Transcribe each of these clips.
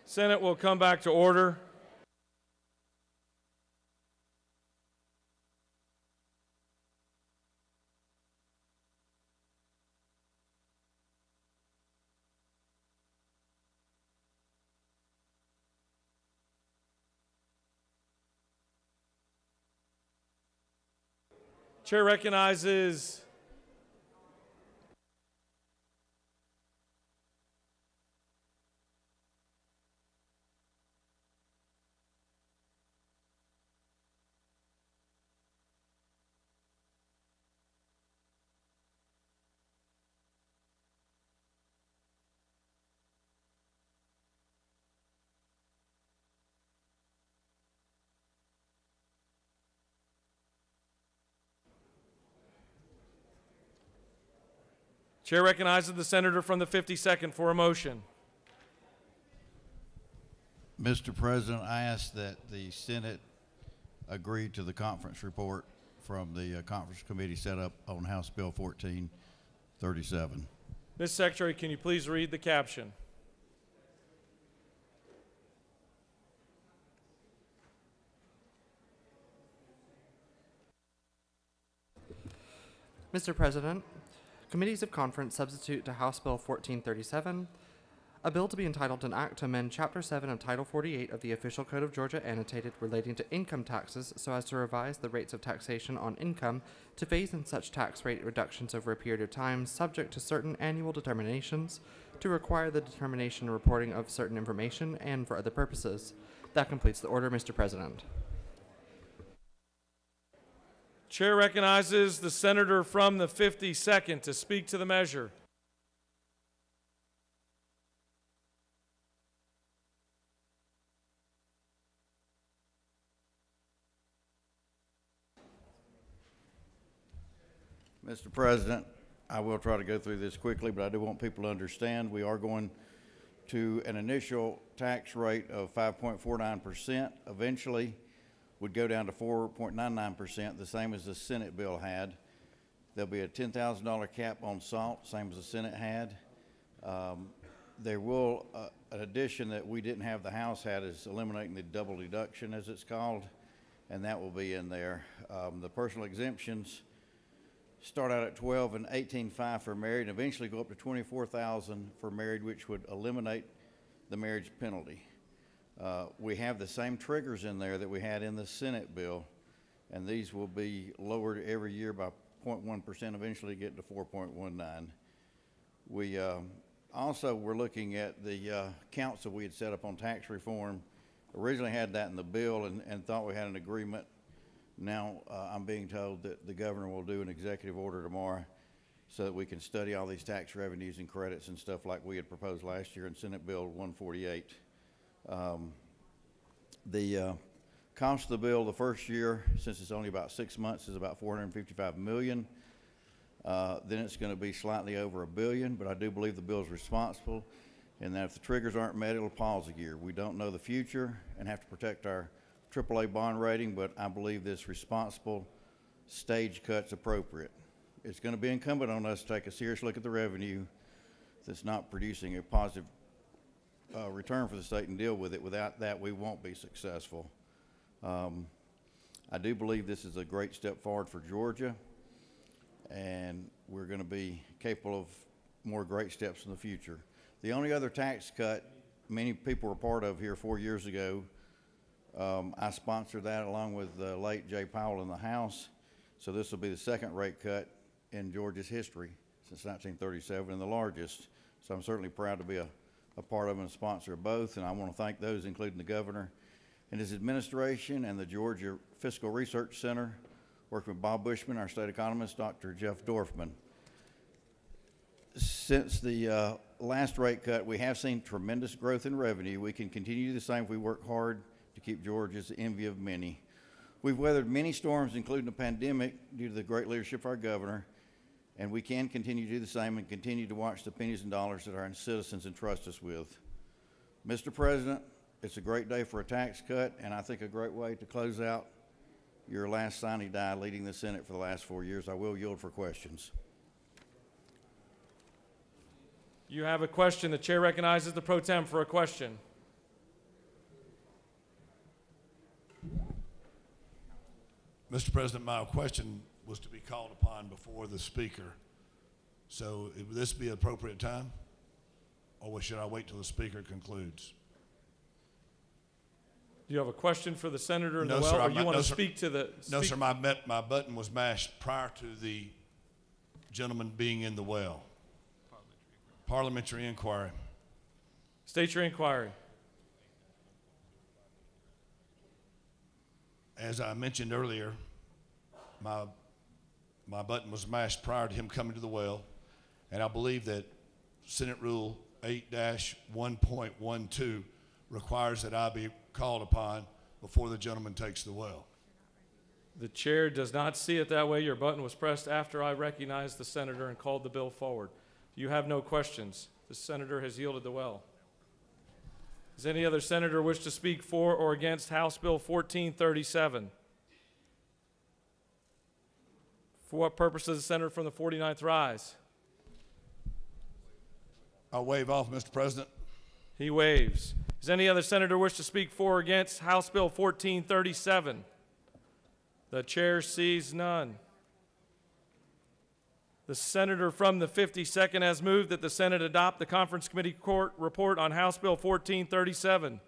Senate will come back to order. Chair recognizes Chair recognizes the senator from the 52nd for a motion. Mr. President, I ask that the Senate agree to the conference report from the conference committee set up on House Bill 1437. Ms. Secretary, can you please read the caption? Mr. President, committees of conference substitute to House Bill 1437, a bill to be entitled an act to amend Chapter 7 of Title 48 of the Official Code of Georgia annotated relating to income taxes so as to revise the rates of taxation on income to phase in such tax rate reductions over a period of time subject to certain annual determinations, to require the determination and reporting of certain information, and for other purposes. That completes the order, Mr. President. Chair recognizes the senator from the 52nd to speak to the measure. Mr. President, I will try to go through this quickly, but I do want people to understand we are going to an initial tax rate of 5.49%. Eventually, would go down to 4.99%, the same as the Senate bill had. There'll be a $10,000 cap on salt, same as the Senate had. There will, an addition that we didn't have the House had is eliminating the double deduction, as it's called, and that will be in there. The personal exemptions start out at $12,000 and $18,500 for married, and eventually go up to $24,000 for married, which would eliminate the marriage penalty. We have the same triggers in there that we had in the Senate bill, and these will be lowered every year by 0.1%, eventually get to 4.19. We also were looking at the council we had set up on tax reform. Originally had that in the bill and thought we had an agreement. Now I'm being told that the governor will do an executive order tomorrow so that we can study all these tax revenues and credits and stuff like we had proposed last year in Senate Bill 148. The cost of the bill the first year, since it's only about 6 months, is about $455 million. Then it's going to be slightly over $1 billion, but I do believe the bill is responsible, and that if the triggers aren't met, it'll pause a year. We don't know the future and have to protect our AAA bond rating, but I believe this responsible stage cut's appropriate. It's going to be incumbent on us to take a serious look at the revenue that's not producing a positive return for the state and deal with it. Without that, we won't be successful. I do believe this is a great step forward for Georgia, and we're going to be capable of more great steps in the future. The only other tax cut many people were part of here 4 years ago, I sponsored that along with the late Jay Powell in the House. So this will be the second rate cut in Georgia's history since 1937 and the largest. So I'm certainly proud to be a part of and a sponsor of both, and I want to thank those, including the governor and his administration and the Georgia Fiscal Research Center, working with Bob Bushman, our state economist, Dr. Jeff Dorfman. Since the last rate cut, we have seen tremendous growth in revenue. We can continue the same if we work hard to keep Georgia as the envy of many. We've weathered many storms, including the pandemic, due to the great leadership of our governor, and we can continue to do the same and continue to watch the pennies and dollars that our citizens entrust us with. Mr. President, it's a great day for a tax cut, and I think a great way to close out your last sine die leading the Senate for the last 4 years. I will yield for questions. You have a question. The chair recognizes the pro tem for a question. Mr. President, my question was to be called upon before the speaker. So would this be appropriate time? Or should I wait till the speaker concludes? Do you have a question for the senator in No, the well, sir, or you want no, to sir. speak to the? No, sir, my button was mashed prior to the gentleman being in the well. Parliamentary inquiry. State your inquiry. As I mentioned earlier, my button was mashed prior to him coming to the well, and I believe that Senate Rule 8-1.12 requires that I be called upon before the gentleman takes the well. The chair does not see it that way. Your button was pressed after I recognized the senator and called the bill forward. You have no questions. The senator has yielded the well. Does any other senator wish to speak for or against House Bill 1437? For what purpose does the senator from the 49th rise? I'll waive off, Mr. President. He waives. Does any other senator wish to speak for or against House Bill 1437? The chair sees none. The senator from the 52nd has moved that the Senate adopt the Conference Committee Court report on House Bill 1437.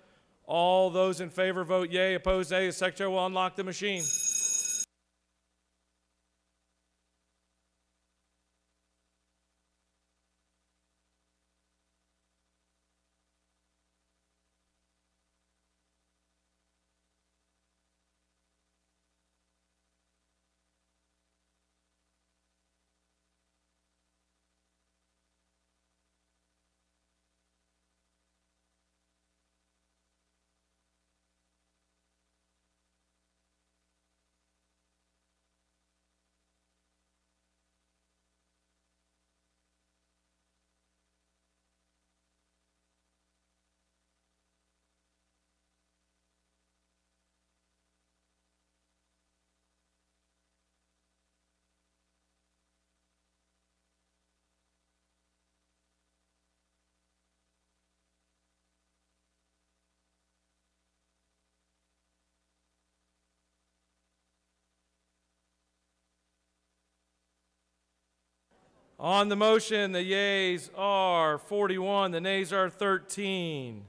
All those in favor vote yea, opposed nay. The secretary will unlock the machine. On the motion, the yeas are 41, the nays are 13.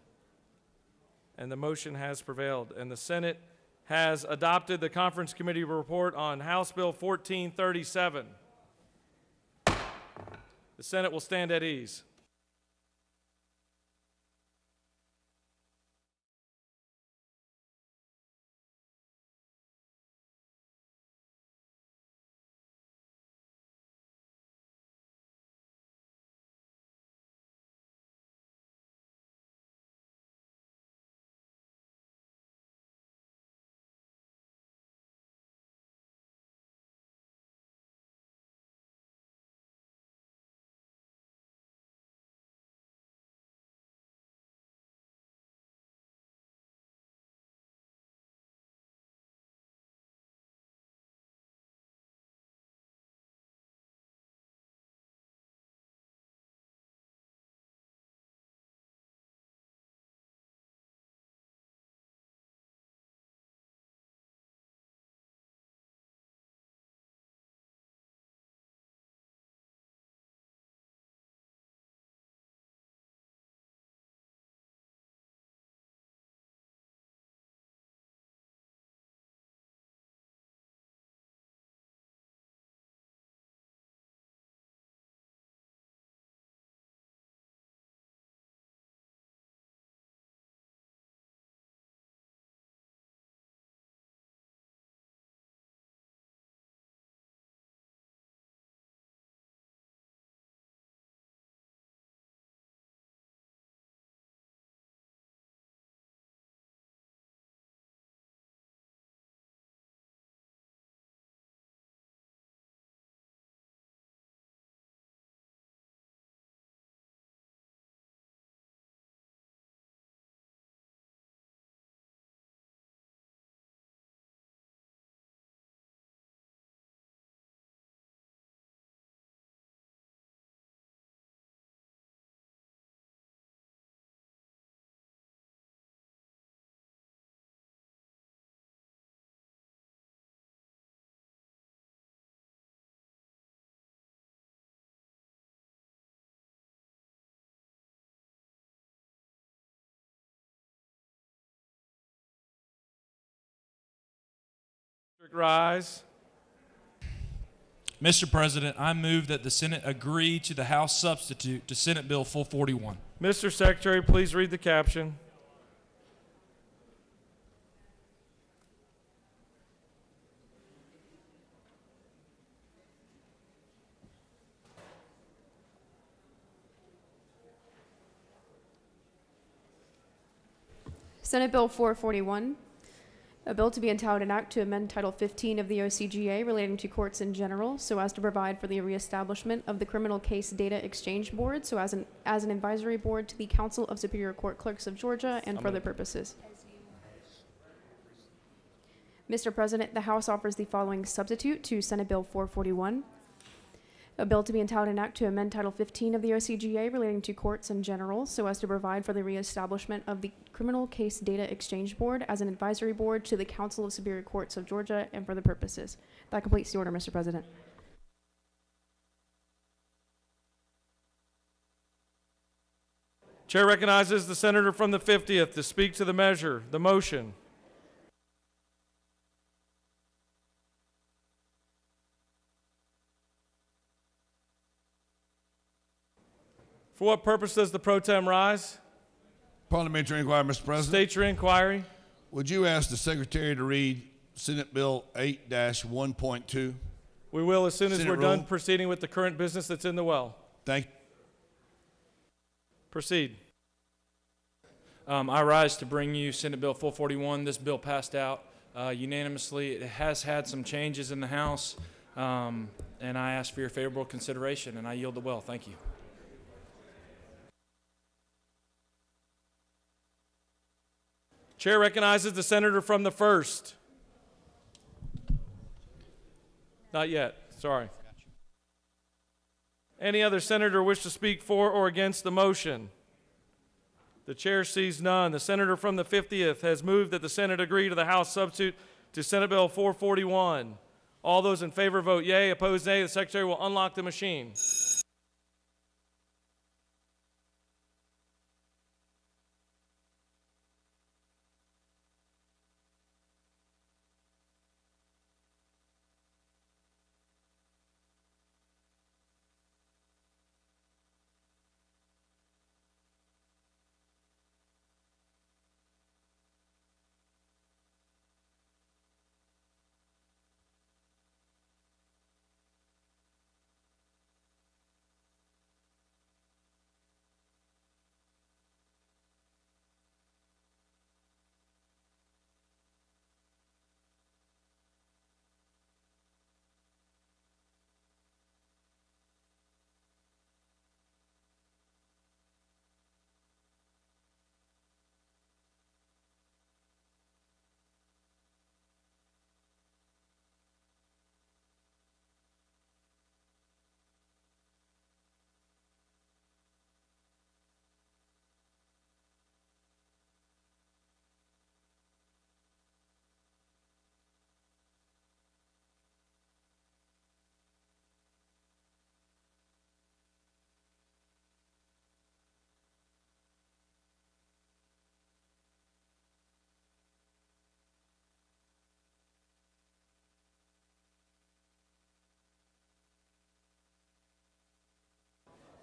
And the motion has prevailed. And the Senate has adopted the Conference Committee report on House Bill 1437. The Senate will stand at ease. Rise. Mr. President, I move that the Senate agree to the House substitute to Senate Bill 441. Mr. Secretary, please read the caption. Senate Bill 441, a bill to be entitled an act to amend Title 15 of the OCGA relating to courts in general so as to provide for the reestablishment of the Criminal Case Data Exchange Board so as an advisory board to the Council of Superior Court Clerks of Georgia and for other purposes. Mr. President, the House offers the following substitute to Senate Bill 441. A bill to be entitled an act to amend Title 15 of the OCGA relating to courts in general so as to provide for the reestablishment of the Criminal Case Data Exchange Board as an advisory board to the Council of Superior Courts of Georgia and for the purposes. That completes the order, Mr. President. Chair recognizes the senator from the 50th to speak to the measure, the motion. For what purpose does the pro tem rise? Parliamentary inquiry, Mr. President. State your inquiry. Would you ask the Secretary to read Senate Bill 8-1.2? We will as soon as Senate we're rule. done proceeding with the current business that's in the well. Thank you. Proceed. I rise to bring you Senate Bill 441. This bill passed out unanimously. It has had some changes in the House, and I ask for your favorable consideration, and I yield the well. Thank you. Chair recognizes the senator from the 1st. Not yet, sorry. Any other senator wish to speak for or against the motion? The chair sees none. The senator from the 50th has moved that the Senate agree to the House substitute to Senate Bill 441. All those in favor vote yea, opposed nay. The Secretary will unlock the machine.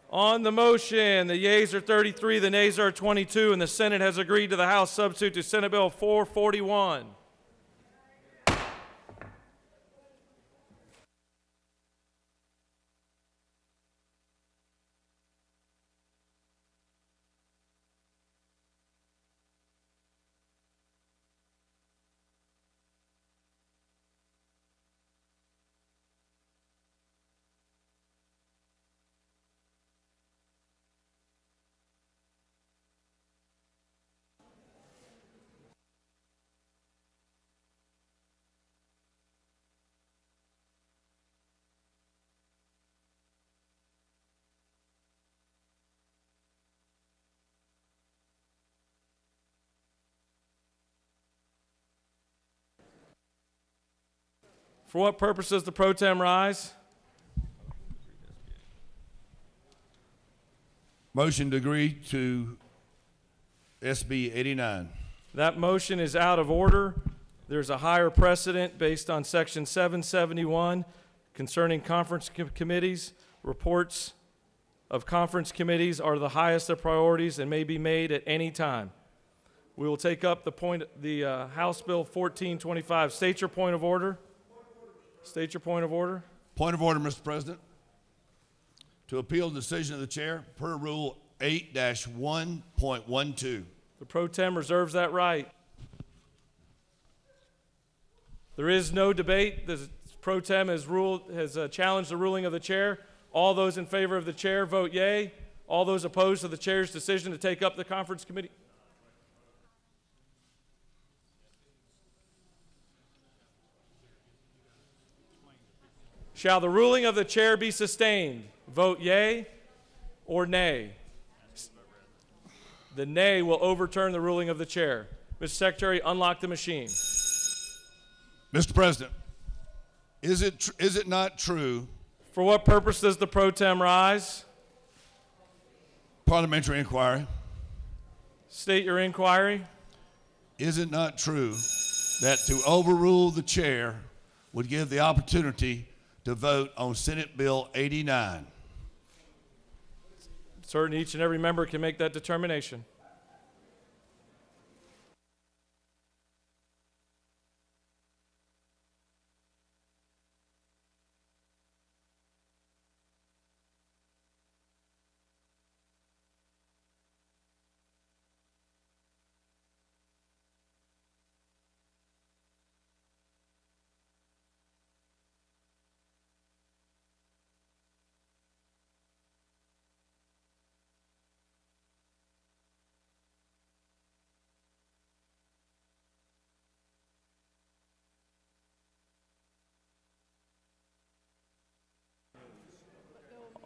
On the motion, the yeas are 33, the nays are 22, and the Senate has agreed to the House substitute to Senate Bill 441. For what purpose does the pro tem rise? Motion to agree to SB 89. That motion is out of order. There's a higher precedent based on Section 771 concerning conference committees. Reports of conference committees are the highest of priorities and may be made at any time. We will take up the House Bill 1425. State your point of order. State your point of order. Point of order, Mr. President. To appeal the decision of the chair per Rule 8-1.12. The pro tem reserves that right. There is no debate. The pro tem has challenged the ruling of the chair. All those in favor of the chair vote yea. All those opposed to the chair's decision to take up the conference committee. Shall the ruling of the chair be sustained? Vote yea or nay. The nay will overturn the ruling of the chair. Mr. Secretary, unlock the machine. Mr. President, is it not true? For what purpose does the pro tem rise? Parliamentary inquiry. State your inquiry. Is it not true that to overrule the chair would give the opportunity to vote on Senate Bill 89? Certainly each and every member can make that determination.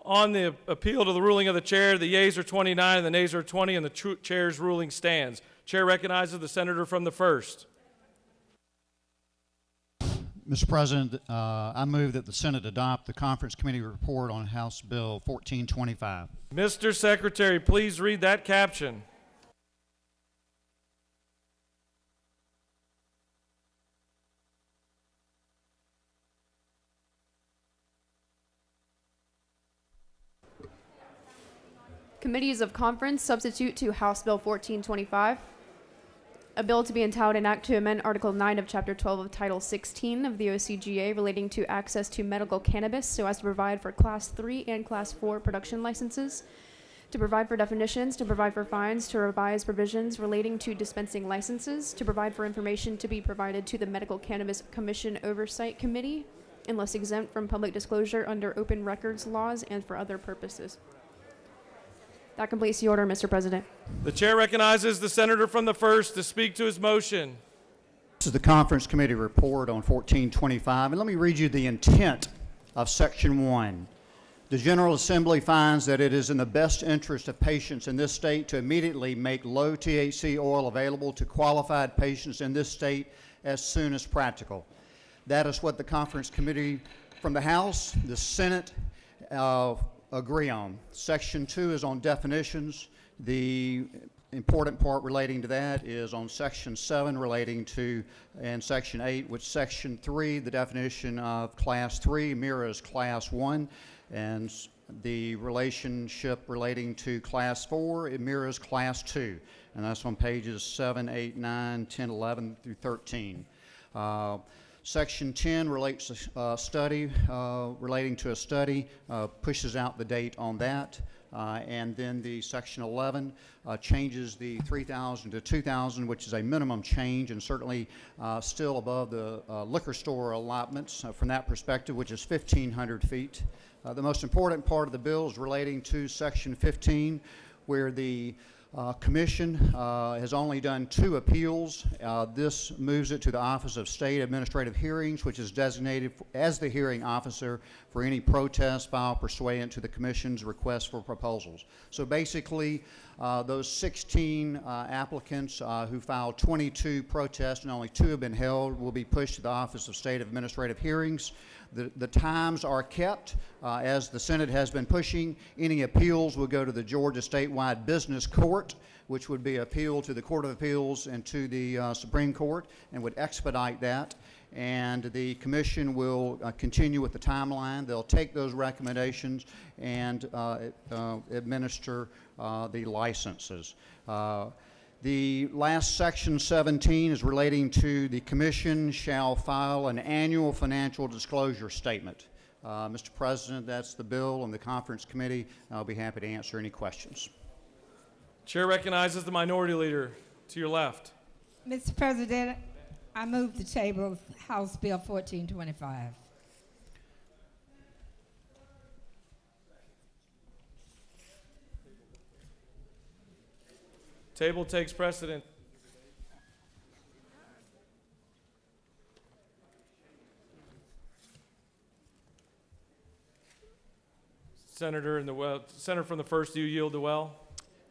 On the appeal to the ruling of the chair, the yeas are 29 and the nays are 20, and the chair's ruling stands. Chair recognizes the senator from the first. Mr. President, I move that the Senate adopt the conference committee report on House Bill 1425. Mr. Secretary, please read that caption. Committees of Conference substitute to House Bill 1425. A bill to be entitled an act to amend Article 9 of Chapter 12 of Title 16 of the OCGA relating to access to medical cannabis so as to provide for Class 3 and Class 4 production licenses, to provide for definitions, to provide for fines, to revise provisions relating to dispensing licenses, to provide for information to be provided to the Medical Cannabis Commission Oversight Committee, unless exempt from public disclosure under open records laws, and for other purposes. That completes the order, Mr. President. The chair recognizes the senator from the first to speak to his motion. This is the conference committee report on 1425, and let me read you the intent of Section 1. The General Assembly finds that it is in the best interest of patients in this state to immediately make low THC oil available to qualified patients in this state as soon as practical. That is what the conference committee from the House, the Senate, agree on. Section 2 is on definitions. The important part relating to that is on Section 7 relating to, and Section 8, which Section 3, the definition of Class 3 mirrors Class 1, and the relationship relating to Class 4, it mirrors Class 2, and that's on pages 7, 8, 9, 10, 11 through 13. Section 10 relates to study, relating to a study, pushes out the date on that. And then the Section 11 changes the 3,000 to 2,000, which is a minimum change and certainly still above the liquor store allotments from that perspective, which is 1,500 feet. The most important part of the bill is relating to Section 15, where the Commission has only done 2 appeals. This moves it to the Office of State Administrative Hearings, which is designated as the hearing officer for any protest filed pursuant to the Commission's request for proposals. So basically, those 16 applicants who filed 22 protests and only 2 have been held will be pushed to the Office of State Administrative Hearings. The times are kept as the Senate has been pushing. Any appeals will go to the Georgia Statewide Business Court, which would be appealed to the Court of Appeals and to the Supreme Court, and would expedite that. And the commission will continue with the timeline. They'll take those recommendations and administer the licenses. The last section 17 is relating to the commission shall file an annual financial disclosure statement. Mr. President, that's the bill and the conference committee. I'll be happy to answer any questions. Chair recognizes the minority leader to your left. Mr. President, I move the table House Bill 1425. Table takes precedent. Senator Senator from the first, do you yield the well?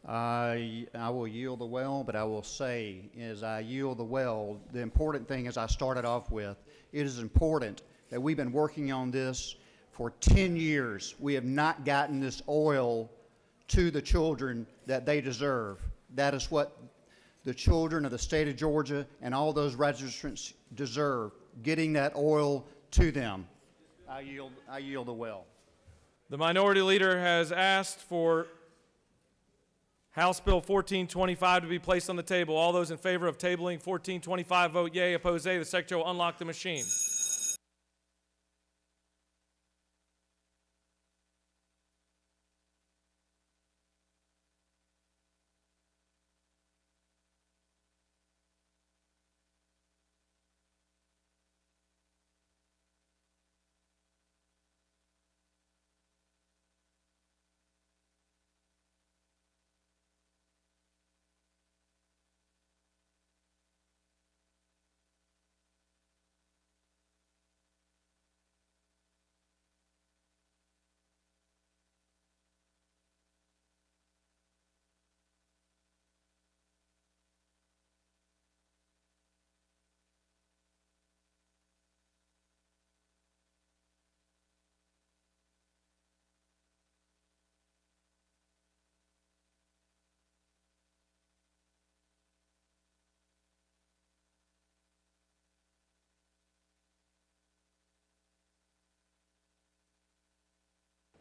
I will yield the well, but I will say, as I yield the well, the important thing, as I started off with, it is important that we've been working on this for 10 years. We have not gotten this oil to the children that they deserve. That is what the children of the state of Georgia and all those registrants deserve, getting that oil to them. I yield the well. The minority leader has asked for House Bill 1425 to be placed on the table. All those in favor of tabling 1425 vote yea. Oppose nay. The Secretary will unlock the machine.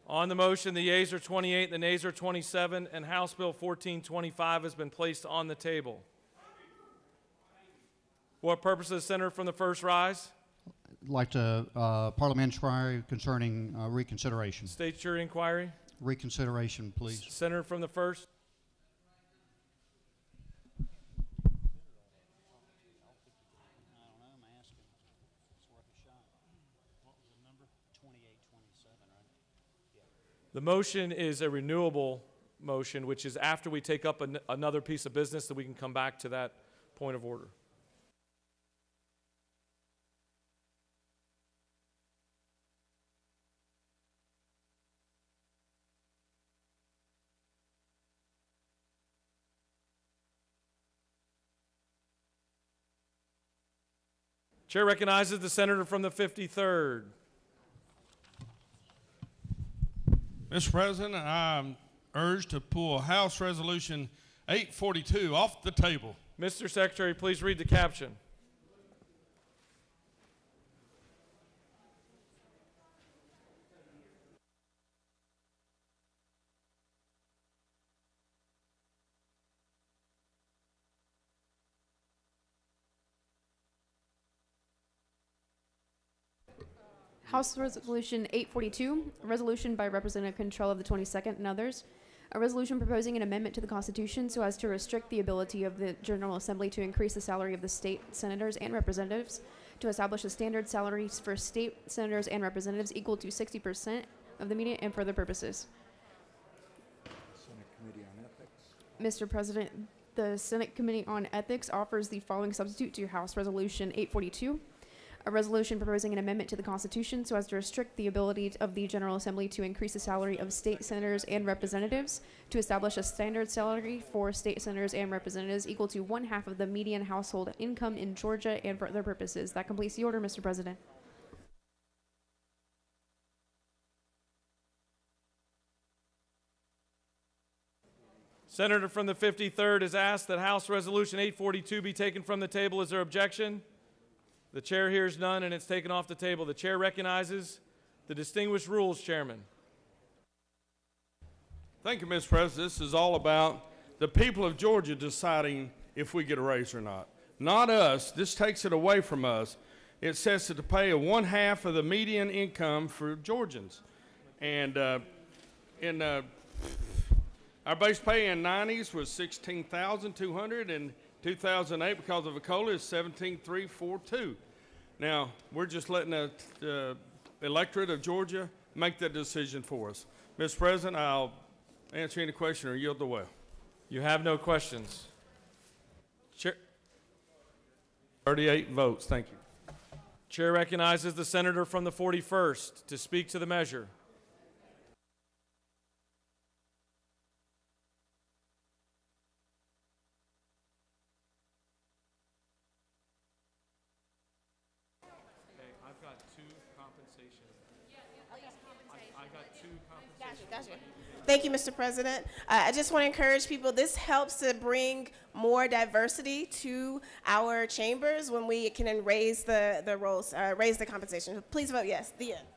On the motion, the yeas are 28, the nays are 27, and House Bill 1425 has been placed on the table. What purpose does the senator from the first rise? I'd like to parliamentary inquiry concerning reconsideration. State your inquiry. Reconsideration, please. Senator from the first. The motion is a renewable motion, which is after we take up another piece of business, that we can come back to that point of order. Chair recognizes the senator from the 53rd. Mr. President, I'm urged to pull House Resolution 842 off the table. Mr. Secretary, please read the caption. House Resolution 842, a resolution by Representative Control of the 22nd and others, a resolution proposing an amendment to the Constitution so as to restrict the ability of the General Assembly to increase the salary of the state senators and representatives, to establish a standard salaries for state senators and representatives equal to 60% of the median, and for other purposes. Senate Committee on Ethics. Mr. President, the Senate Committee on Ethics offers the following substitute to House Resolution 842. A resolution proposing an amendment to the Constitution so as to restrict the ability of the General Assembly to increase the salary of state senators and representatives, to establish a standard salary for state senators and representatives equal to 1/2 of the median household income in Georgia, and for other purposes. That completes the order, Mr. President. Senator from the 53rd has asked that House Resolution 842 be taken from the table. Is there objection? The chair hears none, and it's taken off the table. The chair recognizes the distinguished rules chairman. Thank you, Mr. President. This is all about the people of Georgia deciding if we get a raise or not. Not us. This takes it away from us. It sets it to pay 1/2 of the median income for Georgians. And our base pay in 90s was $16,200, and 2008, because of a COLA, is $17,342. Now, we're just letting the electorate of Georgia make that decision for us. Mr. President, I'll answer any question or yield the well. You have no questions. Chair, 38 votes. Thank you. chair recognizes the senator from the 41st to speak to the measure. Gotcha. Thank you, Mr. President. I just want to encourage people, this helps to bring more diversity to our chambers when we can raise the roles, raise the compensation. Please vote yes. The end.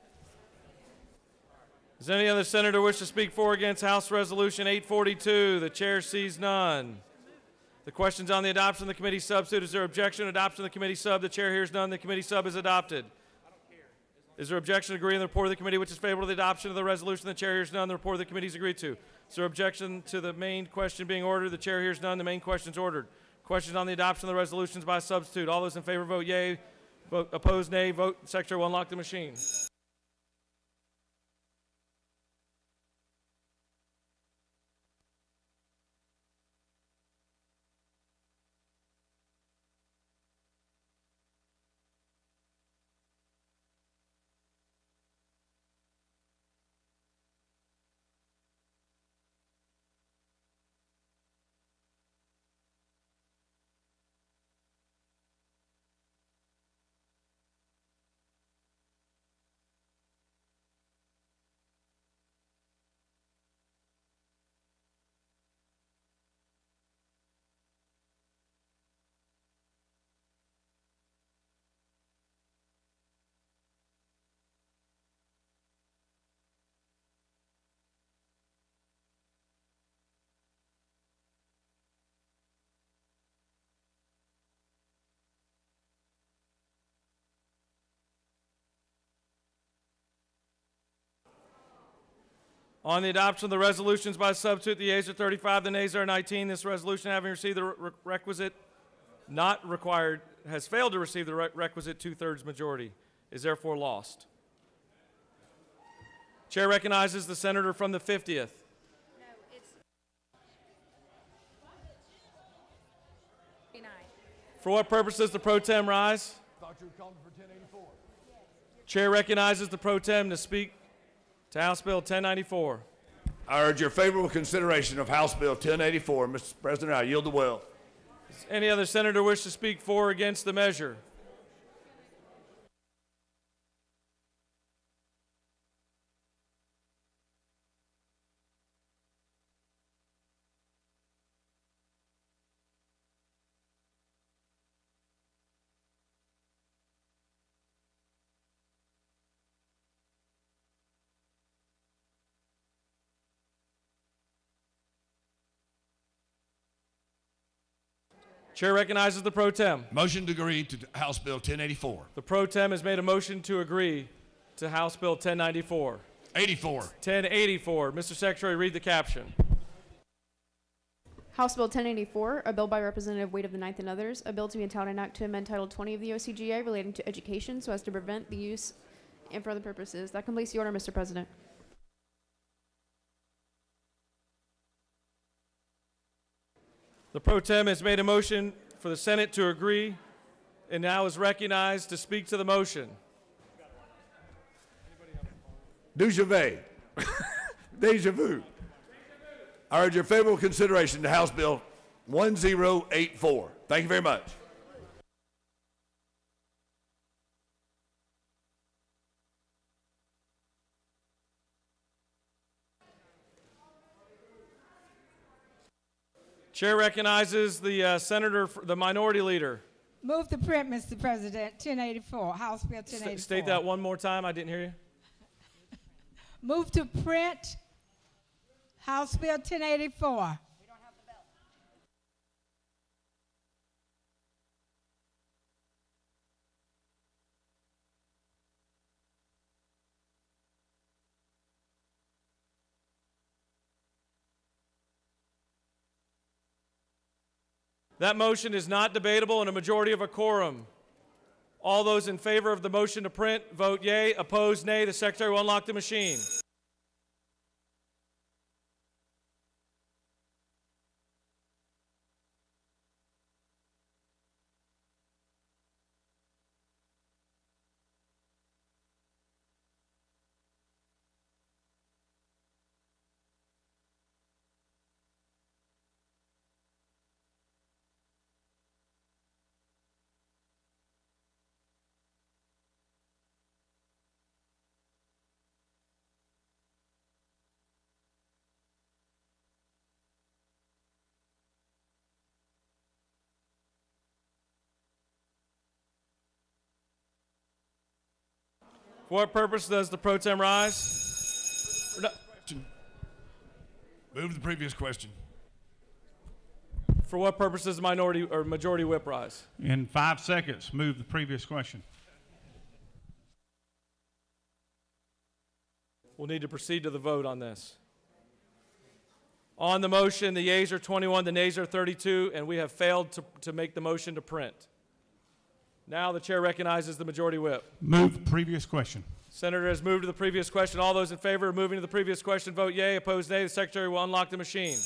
Does any other senator wish to speak for or against House Resolution 842? The chair sees none. The question's on the adoption of the committee substitute. Is there objection to adoption of the committee sub? The chair hears none. The committee sub is adopted. Is there objection to agree in the report of the committee which is favorable to the adoption of the resolution? The chair hears none. The report of the committee is agreed to. Is there objection to the main question being ordered? The chair hears none. The main question is ordered. Questions on the adoption of the resolutions by substitute. All those in favor vote yea. Vote opposed nay. Vote. Secretary will unlock the machine. On the adoption of the resolutions by substitute, the yeas are 35, the nays are 19. This resolution, having received the requisite, not required, has failed to receive the requisite 2/3 majority, is therefore lost. Chair recognizes the senator from the 50th. No, it's 49. For what purpose does the pro tem rise? Thought you were calling for 1084. Chair recognizes the pro tem to speak to House Bill 1094. I urge your favorable consideration of House Bill 1084. Mr. President, I yield the well. Does any other senator wish to speak for or against the measure? Chair recognizes the pro tem. Motion to agree to House Bill 1084. The pro tem has made a motion to agree to House Bill 1094. 84. 1084. Mr. Secretary, read the caption. House Bill 1084, a bill by Representative Wade of the Ninth and others, a bill to be entitled an act to amend Title 20 of the OCGA relating to education so as to prevent the use and for other purposes. That completes the order, Mr. President. The pro tem has made a motion for the Senate to agree and now is recognized to speak to the motion. Dujave. Deja vu. I urge your favorable consideration to House Bill 1084. Thank you very much. Chair recognizes the senator, the minority leader. Move to print, Mr. President, 1084, House Bill 1084. State that one more time. I didn't hear you. Move to print House Bill 1084. That motion is not debatable and a majority of a quorum. All those in favor of the motion to print, vote yea. Opposed, nay. The Secretary will unlock the machine. For what purpose does the pro tem rise? Move the previous question. For what purpose does the minority or majority whip rise? In 5 seconds, move the previous question. We'll need to proceed to the vote on this. On the motion, the yeas are 21, the nays are 32, and we have failed to make the motion to print. Now the chair recognizes the majority whip. Move the previous question. Senator has moved to the previous question. All those in favor of moving to the previous question, vote yea. Opposed, nay. The Secretary will unlock the machine.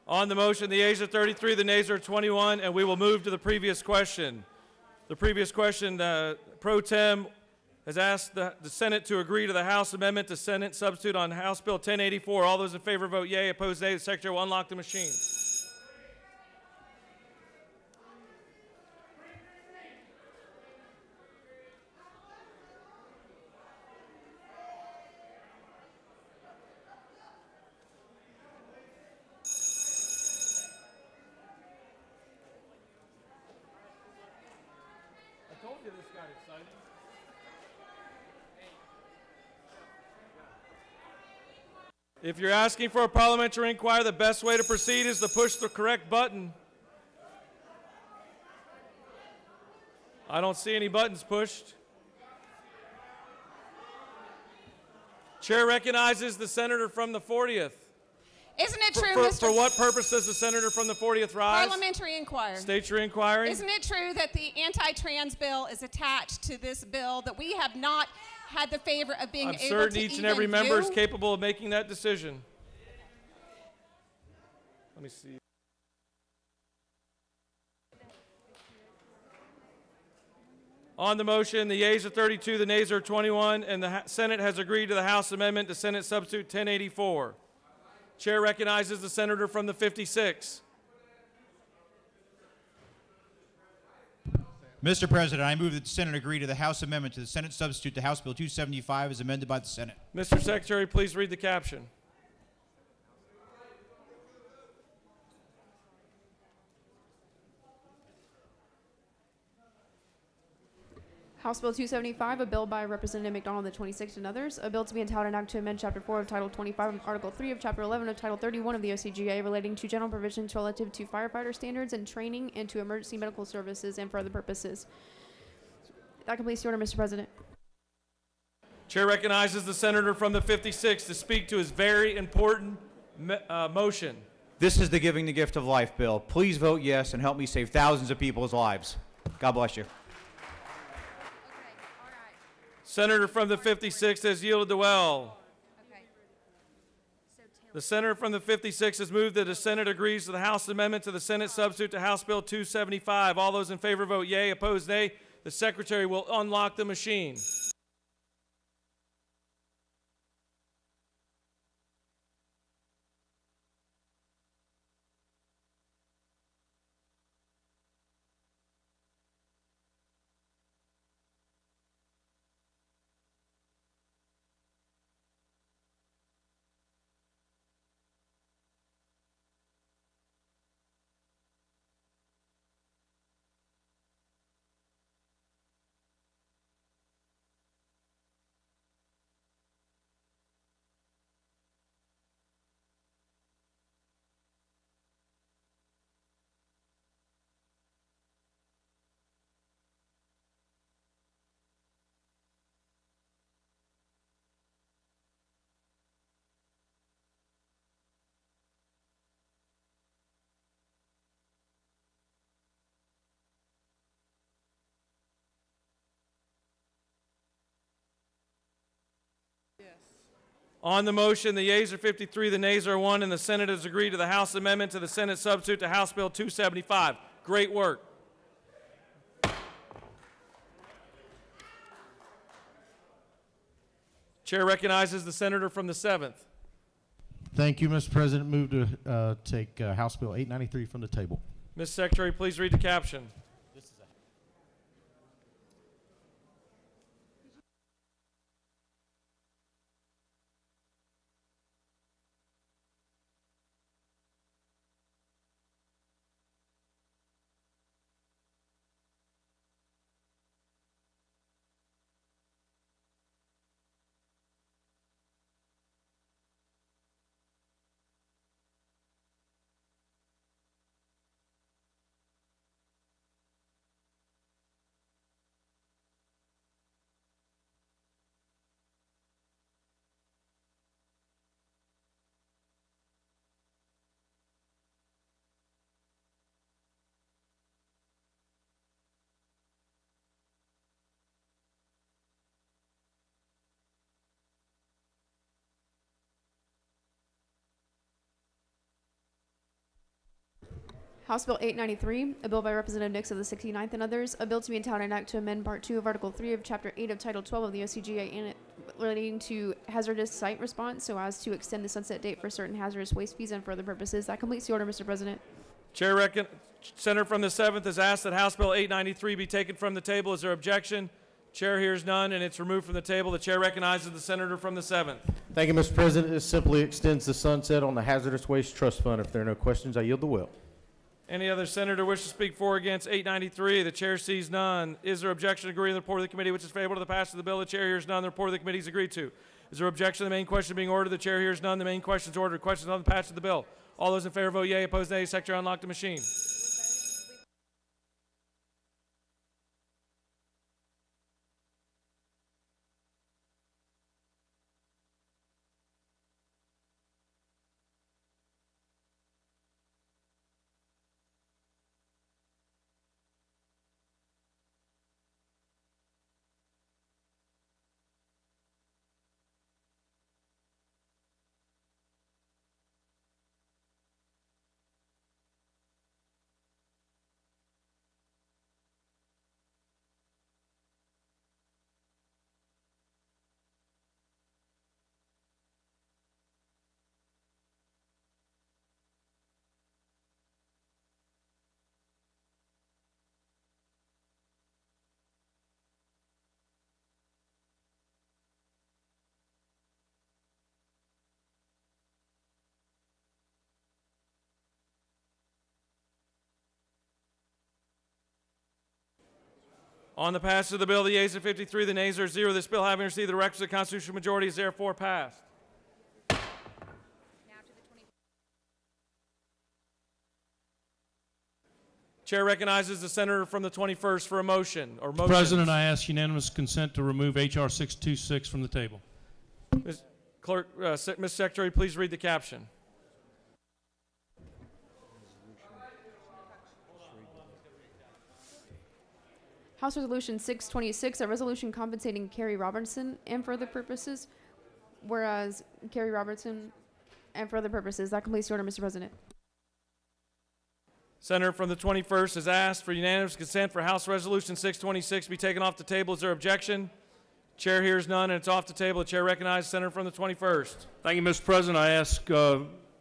On the motion, the yeas are 33, the nays are 21, and we will move to the previous question. The previous question, Pro Tem has asked the Senate to agree to the House amendment to Senate substitute on House Bill 1084. All those in favor vote yea. Opposed, nay. The Secretary will unlock the machine. If you're asking for a parliamentary inquiry, the best way to proceed is to push the correct button. I don't see any buttons pushed. Chair recognizes the senator from the 40th. Isn't it true, Mr. For what purpose does the senator from the 40th rise? Parliamentary inquiry. State your inquiry. Isn't it true that the anti-trans bill is attached to this bill that we have not had the favor of being able to I'm certain each and every member is capable of making that decision. Let me see. On the motion, the yeas are 32, the nays are 21, and the Senate has agreed to the House amendment to Senate Substitute 1084. Chair recognizes the senator from the 56. Mr. President, I move that the Senate agree to the House amendment to the Senate substitute to House Bill 275 as amended by the Senate. Mr. Secretary, please read the caption. House Bill 275, a bill by Representative McDonald, the 26th, and others. A bill to be entitled an act to amend Chapter 4 of Title 25 and Article 3 of Chapter 11 of Title 31 of the OCGA relating to general provisions relative to firefighter standards and training and to emergency medical services and for other purposes. That completes the order, Mr. President. Chair recognizes the senator from the 56th to speak to his very important motion. This is the Giving the Gift of Life bill. Please vote yes and help me save thousands of people's lives. God bless you. Senator from the 56th has yielded the well. The senator from the 56th has moved that the Senate agrees to the House amendment to the Senate substitute to House Bill 275. All those in favor vote yea, opposed nay. The Secretary will unlock the machine. On the motion, the yeas are 53, the nays are 1, and the Senate has agreed to the House amendment to the Senate substitute to House Bill 275. Great work. Chair recognizes the senator from the 7th. Thank you, Mr. President. Move to take House Bill 893 from the table. Ms. Secretary, please read the caption. House Bill 893, a bill by Representative Nix of the 69th and others, a bill to be entitled an act to amend Part 2 of Article 3 of Chapter 8 of Title 12 of the OCGA and relating to hazardous site response so as to extend the sunset date for certain hazardous waste fees and for other purposes. That completes the order, Mr. President. Senator from the 7th has asked that House Bill 893 be taken from the table. Is there objection? Chair hears none, and it's removed from the table. The chair recognizes the senator from the 7th. Thank you, Mr. President. This simply extends the sunset on the Hazardous Waste Trust Fund. If there are no questions, I yield the will. Any other senator wish to speak for or against 893? The chair sees none. Is there objection to agree to the report of the committee which is favorable to the passage of the bill? The chair hears none. The report of the committee is agreed to. Is there objection to the main question being ordered? The chair hears none. The main question is ordered. Questions on the passage of the bill. All those in favor vote yea. Opposed nay. Secretary, unlock the machine. On the passage of the bill, the yeas are 53, the nays are 0. This bill, having received the requisite constitutional majority, is therefore passed. Chair recognizes the senator from the 21st for a motion or motions. President, I ask unanimous consent to remove H.R. 626 from the table. Ms. Clerk, Ms. Secretary, please read the caption. House Resolution 626, a resolution compensating Kerry Robertson and for other purposes. Whereas Kerry Robertson and for other purposes. That completes the order, Mr. President. Senator from the 21st has asked for unanimous consent for House Resolution 626 to be taken off the table. Is there objection? Chair hears none, and it's off the table. The chair recognizes Senator from the 21st. Thank you, Mr. President. I ask,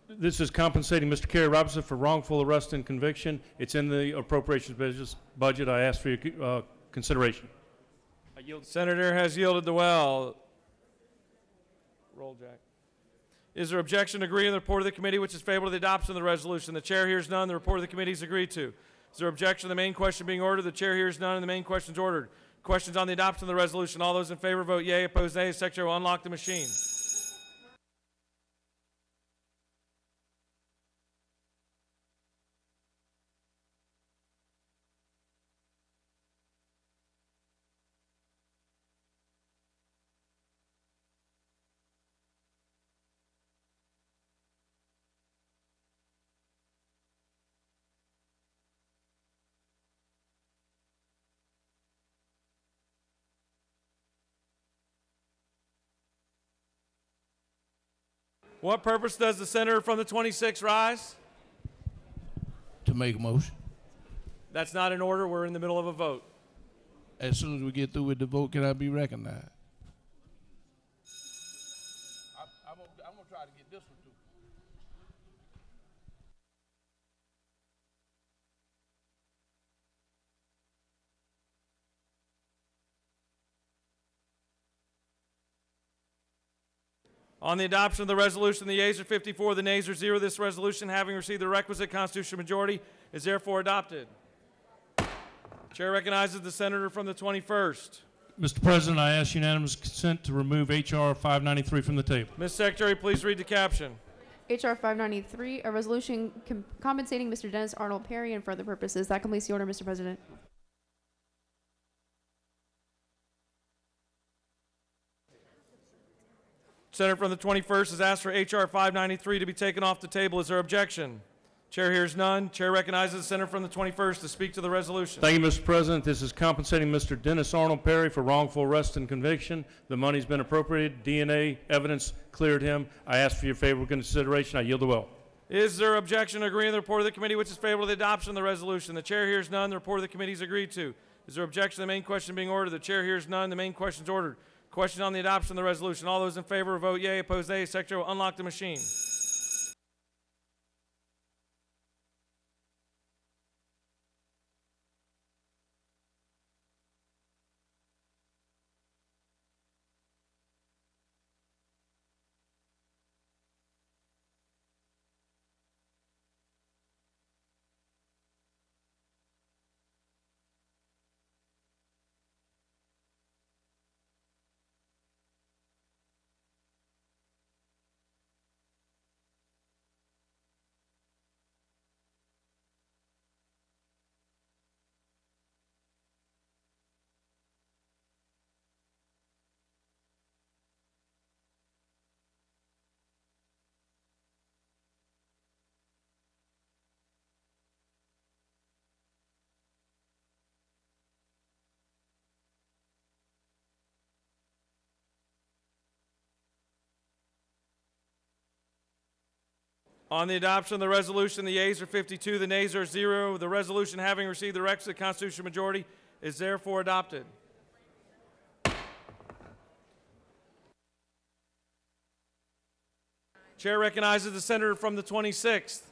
this is compensating Mr. Kerry Robinson for wrongful arrest and conviction. It's in the appropriations budget. I ask for your consideration. Senator has yielded the well. Roll, Jack. Is there objection to agree to the report of the committee which is favorable to the adoption of the resolution? The chair hears none. The report of the committee is agreed to. Is there objection to the main question being ordered? The chair hears none, and the main question is ordered. Questions on the adoption of the resolution. All those in favor vote yea. Opposed, nay. The secretary will unlock the machine. What purpose does the senator from the 26th rise? To make a motion. That's not in order. We're in the middle of a vote. As soon as we get through with the vote, can I be recognized? I'm gonna try to get this one too. On the adoption of the resolution, the yeas are 54, the nays are 0. This resolution, having received the requisite constitutional majority, is therefore adopted. Chair recognizes the senator from the 21st. Mr. President, I ask unanimous consent to remove H.R. 593 from the table. Ms. Secretary, please read the caption. H.R. 593, a resolution compensating Mr. Dennis Arnold Perry and for other purposes. That completes the order, Mr. President. Senator from the 21st has asked for H.R. 593 to be taken off the table. Is there objection? Chair hears none. Chair recognizes the senator from the 21st to speak to the resolution. Thank you, Mr. President. This is compensating Mr. Dennis Arnold Perry for wrongful arrest and conviction. The money's been appropriated. DNA evidence cleared him. I ask for your favorable consideration. I yield the will. Is there objection to agreeing to the report of the committee which is favorable to the adoption of the resolution? The chair hears none. The report of the committee is agreed to. Is there objection to the main question being ordered? The chair hears none. The main question is ordered. Question on the adoption of the resolution. All those in favor vote yea. Opposed, nay. Secretary will unlock the machine. On the adoption of the resolution, the yeas are 52, the nays are 0. The resolution, having received the requisite constitutional majority, is therefore adopted. Chair recognizes the senator from the 26th.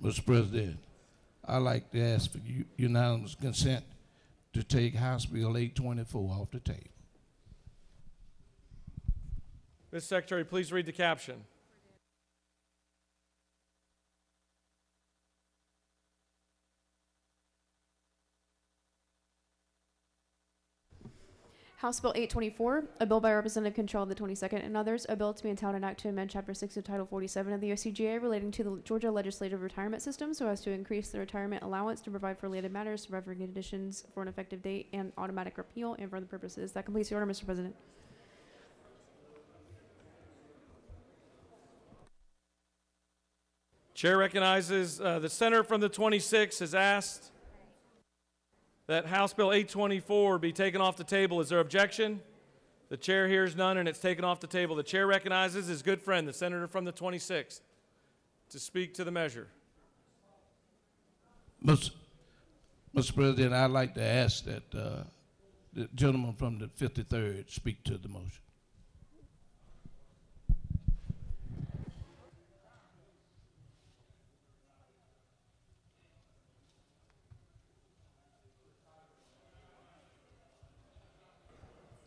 Mr. President, I'd like to ask for unanimous consent to take House Bill 824 off the table. Ms. Secretary, please read the caption. House Bill 824, a bill by Representative Control of the 22nd and others, a bill to be entitled an act to amend Chapter 6 of Title 47 of the OCGA relating to the Georgia legislative retirement system so as to increase the retirement allowance to provide for related matters, to provide for conditions for an effective date and automatic repeal and for other purposes. That completes the order, Mr. President. Chair recognizes the senator from the 26th has asked that House Bill 824 be taken off the table. Is there objection? The chair hears none, and it's taken off the table. The chair recognizes his good friend, the senator from the 26th, to speak to the measure. Mr. President, I'd like to ask that the gentleman from the 53rd speak to the motion.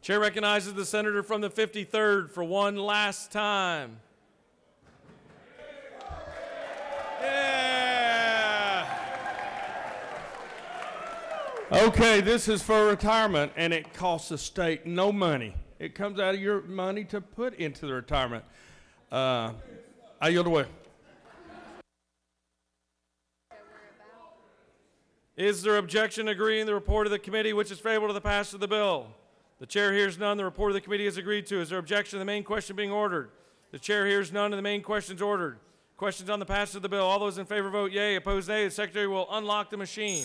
Chair recognizes the senator from the 53rd for one last time. Yeah. Okay, this is for retirement, and it costs the state no money. It comes out of your money to put into the retirement. I yield away. Is there objection agreeing the report of the committee which is favorable to the passage of the bill? The chair hears none. The report of the committee is agreed to. Is there objection to the main question being ordered? The chair hears none, and the main question is ordered. Questions on the passage of the bill. All those in favor vote yea. Opposed nay. The secretary will unlock the machine.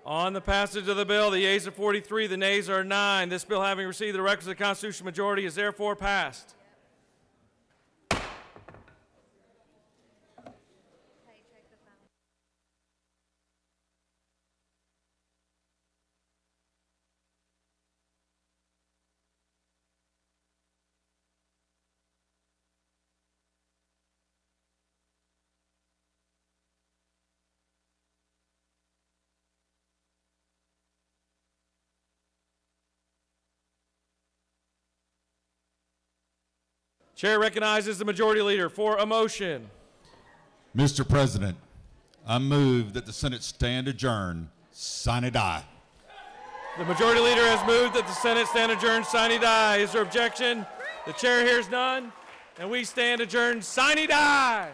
On the passage of the bill, the yeas are 43, the nays are 9. This bill, having received the requisite constitutional majority, is therefore passed. Chair recognizes the majority leader for a motion. Mr. President, I move that the Senate stand adjourned, sine die. The majority leader has moved that the Senate stand adjourned, sine die. Is there objection? The chair hears none, and we stand adjourned, sine die.